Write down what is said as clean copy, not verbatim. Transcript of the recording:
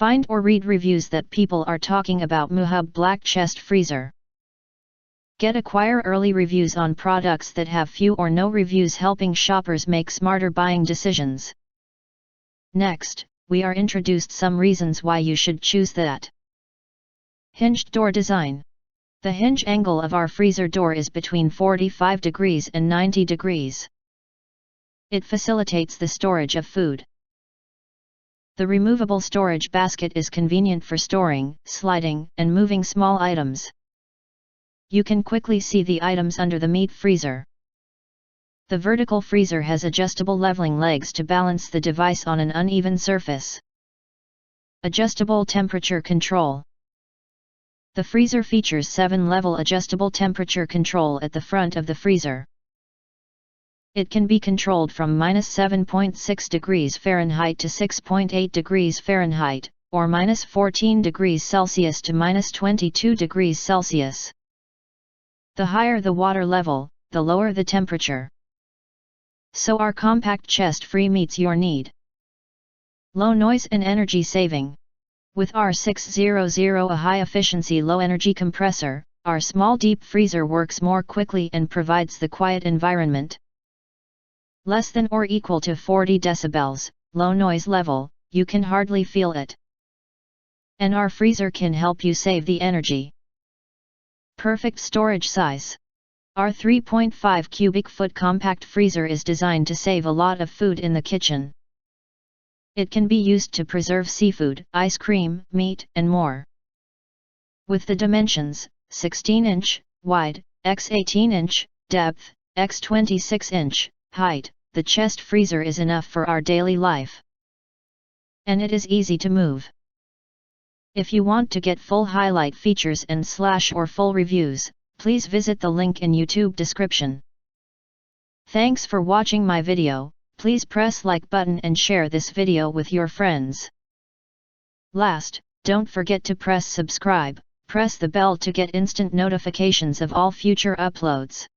Find or read reviews that people are talking about Muhub Black Chest Freezer. Acquire early reviews on products that have few or no reviews, helping shoppers make smarter buying decisions. Next, we are introduced some reasons why you should choose that. Hinged door design. The hinge angle of our freezer door is between 45 degrees and 90 degrees. It facilitates the storage of food. The removable storage basket is convenient for storing, sliding, and moving small items. You can quickly see the items under the meat freezer. The vertical freezer has adjustable leveling legs to balance the device on an uneven surface. Adjustable temperature control. The freezer features 7-level adjustable temperature control at the front of the freezer. It can be controlled from -7.6 degrees Fahrenheit to 6.8 degrees Fahrenheit, or -14 degrees Celsius to -22 degrees Celsius. The higher the water level, the lower the temperature. So our compact chest free meets your need. Low noise and energy saving. With R600, a high-efficiency low-energy compressor, our small deep freezer works more quickly and provides the quiet environment. Less than or equal to 40 decibels, low noise level, you can hardly feel it. And our freezer can help you save the energy. Perfect storage size. Our 3.5 cubic foot compact freezer is designed to save a lot of food in the kitchen. It can be used to preserve seafood, ice cream, meat, and more. With the dimensions, 16-inch, wide, x 18-inch, depth, x 26-inch, height, the chest freezer is enough for our daily life. And it is easy to move. If you want to get full highlight features and / full reviews, please visit the link in YouTube description. Thanks for watching my video. Please press like button and share this video with your friends. Last, don't forget to press subscribe, press the bell to get instant notifications of all future uploads.